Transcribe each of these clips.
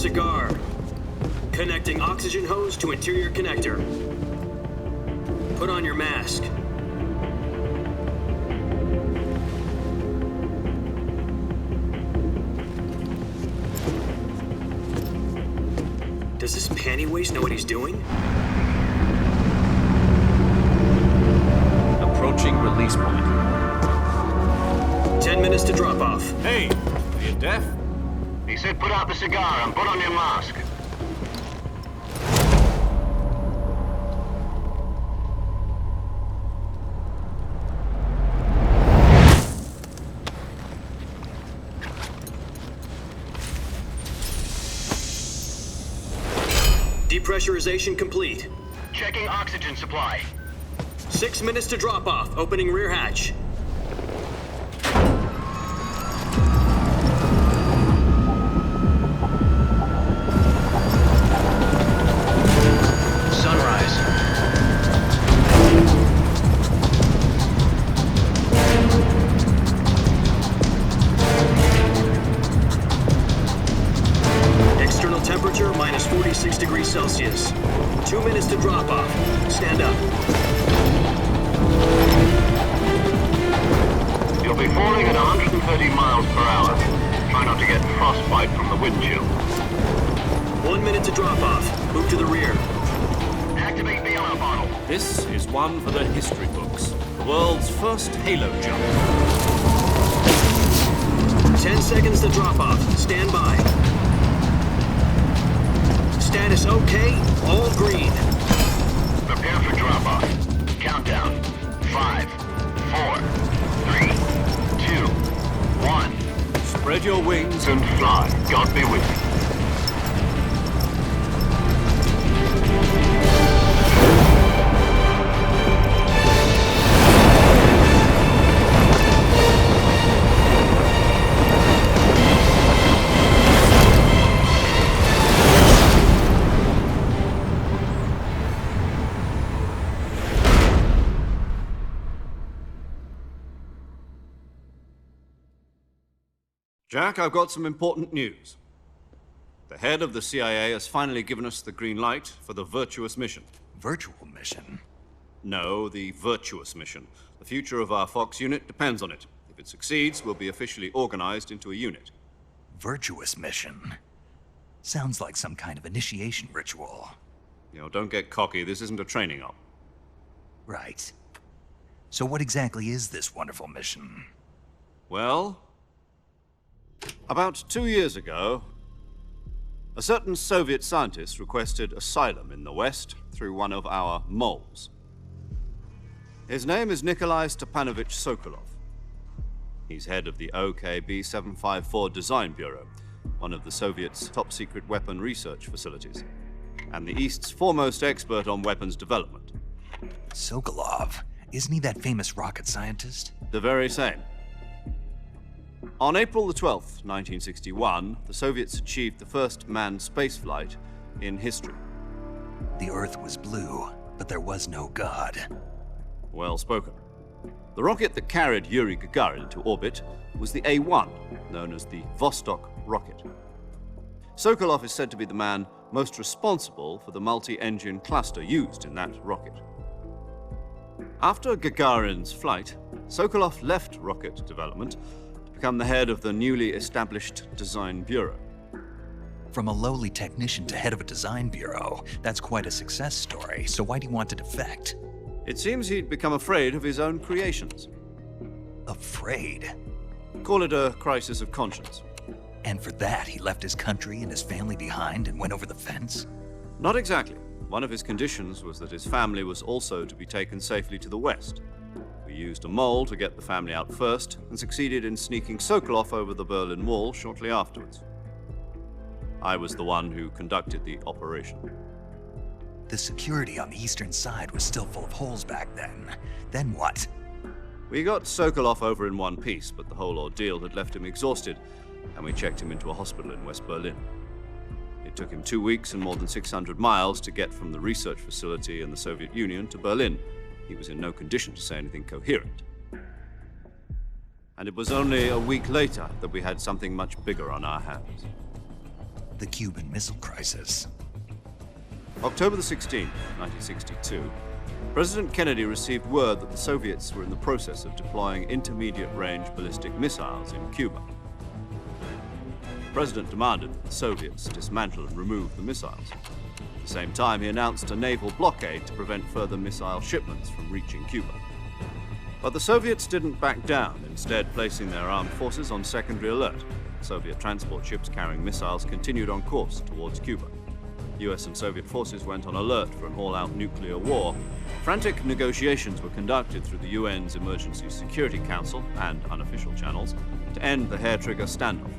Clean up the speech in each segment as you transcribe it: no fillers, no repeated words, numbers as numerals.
cigar. Connecting oxygen hose to interior connector. Put on your mask. Does this panty waste know what he's doing? Approaching release point. 10 minutes to drop off. Hey, are you deaf? He said put out the cigar and put on your mask. Depressurization complete. Checking oxygen supply. 6 minutes to drop off. Opening rear hatch. Sunrise. External temperature minus 46 degrees Celsius. 2 minutes to drop off. Stand up. You'll be falling at 130 miles per hour. Try not to get frostbite from the wind chill. 1 minute to drop off. Move to the rear. Activate the alarm bottle. This is one for the history books. The world's first halo jump. 10 seconds to drop off. Stand by. Status okay. All green. Prepare for drop-off. Countdown. 5, 4, 3, 2, 1. Spread your wings And fly. God be with you. Jack, I've got some important news. The head of the CIA has finally given us the green light for the Virtuous mission. Virtual mission? No, the Virtuous mission. The future of our Fox unit depends on it. If it succeeds, we'll be officially organized into a unit. Virtuous mission? Sounds like some kind of initiation ritual. You know, don't get cocky. This isn't a training op. Right. So what exactly is this wonderful mission? Well, about 2 years ago, a certain Soviet scientist requested asylum in the West through one of our moles. His name is Nikolai Stepanovich Sokolov. He's head of the OKB 754 Design Bureau, one of the Soviets' top-secret weapon research facilities, and the East's foremost expert on weapons development. Sokolov? Isn't he that famous rocket scientist? The very same. On April the 12th, 1961, the Soviets achieved the first manned spaceflight in history. The Earth was blue, but there was no God. Well spoken. The rocket that carried Yuri Gagarin to orbit was the A-1, known as the Vostok rocket. Sokolov is said to be the man most responsible for the multi-engine cluster used in that rocket. After Gagarin's flight, Sokolov left rocket development to become the head of the newly established Design Bureau. From a lowly technician to head of a design bureau, that's quite a success story, so why do you want to defect? It seems he'd become afraid of his own creations. Afraid? Call it a crisis of conscience. And for that, he left his country and his family behind and went over the fence? Not exactly. One of his conditions was that his family was also to be taken safely to the West. We used a mole to get the family out first and succeeded in sneaking Sokolov over the Berlin Wall shortly afterwards. I was the one who conducted the operation. The security on the eastern side was still full of holes back then. Then what? We got Sokolov over in one piece, but the whole ordeal had left him exhausted, and we checked him into a hospital in West Berlin. It took him 2 weeks and more than 600 miles to get from the research facility in the Soviet Union to Berlin. He was in no condition to say anything coherent. And it was only a week later that we had something much bigger on our hands. The Cuban Missile Crisis. October the 16th, 1962, President Kennedy received word that the Soviets were in the process of deploying intermediate-range ballistic missiles in Cuba. The President demanded that the Soviets dismantle and remove the missiles. At the same time, he announced a naval blockade to prevent further missile shipments from reaching Cuba. But the Soviets didn't back down, instead placing their armed forces on secondary alert. Soviet transport ships carrying missiles continued on course towards Cuba. US and Soviet forces went on alert for an all-out nuclear war. Frantic negotiations were conducted through the UN's Emergency Security Council and unofficial channels to end the hair-trigger standoff.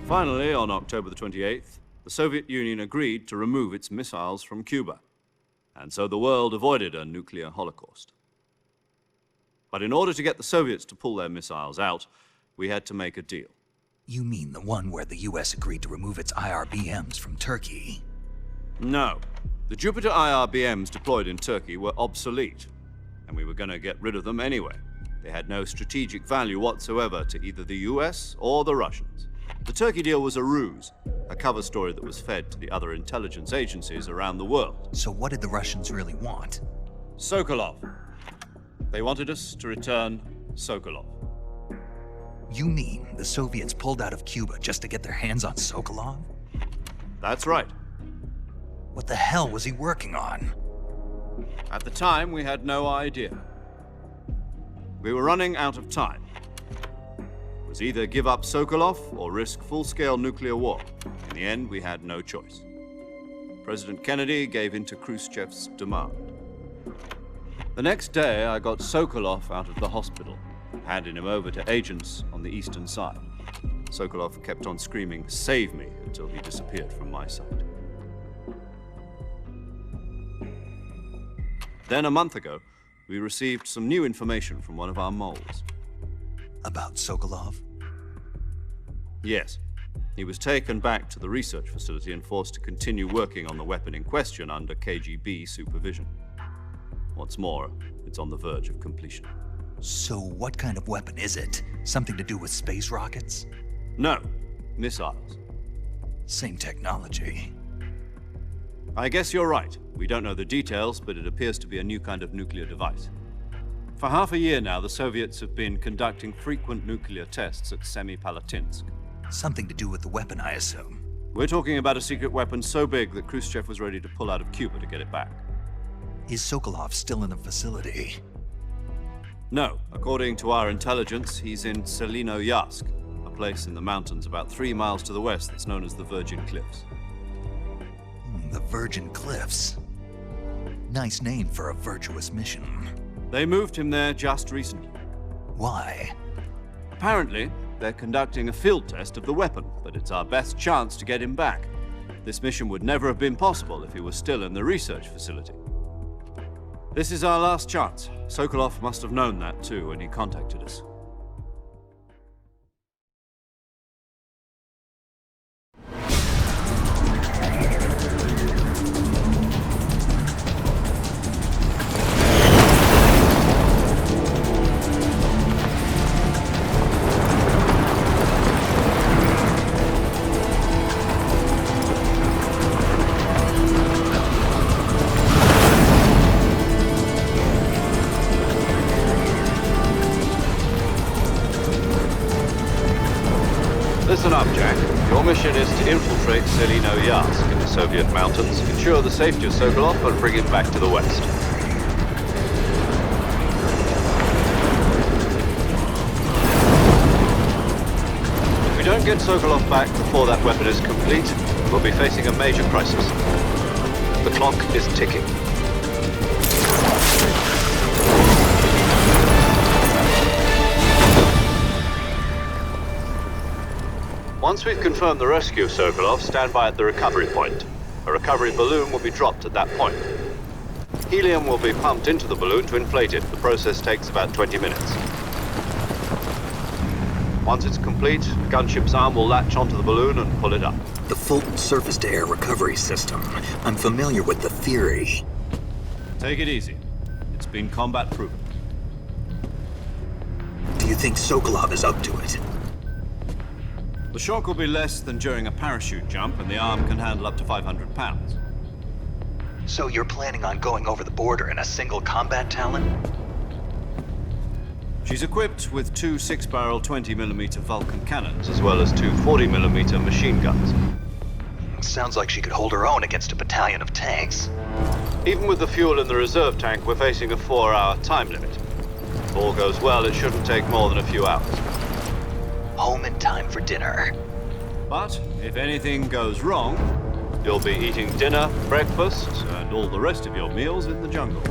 Finally, on October the 28th, the Soviet Union agreed to remove its missiles from Cuba. And so the world avoided a nuclear holocaust. But in order to get the Soviets to pull their missiles out, we had to make a deal. You mean the one where the US agreed to remove its IRBMs from Turkey? No. The Jupiter IRBMs deployed in Turkey were obsolete, and we were going to get rid of them anyway. They had no strategic value whatsoever to either the US or the Russians. The Turkey deal was a ruse, a cover story that was fed to the other intelligence agencies around the world. So what did the Russians really want? Sokolov. They wanted us to return Sokolov. You mean the Soviets pulled out of Cuba just to get their hands on Sokolov? That's right. What the hell was he working on? At the time, we had no idea. We were running out of time. It was either give up Sokolov or risk full-scale nuclear war. In the end, we had no choice. President Kennedy gave in to Khrushchev's demand. The next day, I got Sokolov out of the hospital, handing him over to agents on the eastern side. Sokolov kept on screaming, "Save me," until he disappeared from my sight. Then, a month ago, we received some new information from one of our moles. About Sokolov? Yes. He was taken back to the research facility and forced to continue working on the weapon in question under KGB supervision. What's more, it's on the verge of completion. So what kind of weapon is it? Something to do with space rockets? No, missiles. Same technology. I guess you're right. We don't know the details, but it appears to be a new kind of nuclear device. For half a year now, the Soviets have been conducting frequent nuclear tests at Semipalatinsk. Something to do with the weapon, I assume. We're talking about a secret weapon so big that Khrushchev was ready to pull out of Cuba to get it back. Is Sokolov still in the facility? No. According to our intelligence, he's in Selinoyarsk, a place in the mountains about 3 miles to the west that's known as the Virgin Cliffs. The Virgin Cliffs. Nice name for a virtuous mission. They moved him there just recently. Why? Apparently, they're conducting a field test of the weapon, but it's our best chance to get him back. This mission would never have been possible if he was still in the research facility. This is our last chance. Sokolov must have known that too when he contacted us. Listen up, Jack. Your mission is to infiltrate Selinoyarsk in the Soviet mountains, ensure the safety of Sokolov, and bring him back to the west. If we don't get Sokolov back before that weapon is complete, we'll be facing a major crisis. The clock is ticking. Once we've confirmed the rescue of Sokolov, stand by at the recovery point. A recovery balloon will be dropped at that point. Helium will be pumped into the balloon to inflate it. The process takes about 20 minutes. Once it's complete, the gunship's arm will latch onto the balloon and pull it up. The Fulton surface-to-air recovery system. I'm familiar with the theory. Take it easy. It's been combat-proven. Do you think Sokolov is up to it? The shock will be less than during a parachute jump, and the arm can handle up to 500 pounds. So you're planning on going over the border in a single combat Talon? She's equipped with two 6-barrel 20mm Vulcan cannons, as well as two 40mm machine guns. Sounds like she could hold her own against a battalion of tanks. Even with the fuel in the reserve tank, we're facing a 4-hour time limit. If all goes well, it shouldn't take more than a few hours. Home in time for dinner. But if anything goes wrong, you'll be eating dinner, breakfast, and all the rest of your meals in the jungle.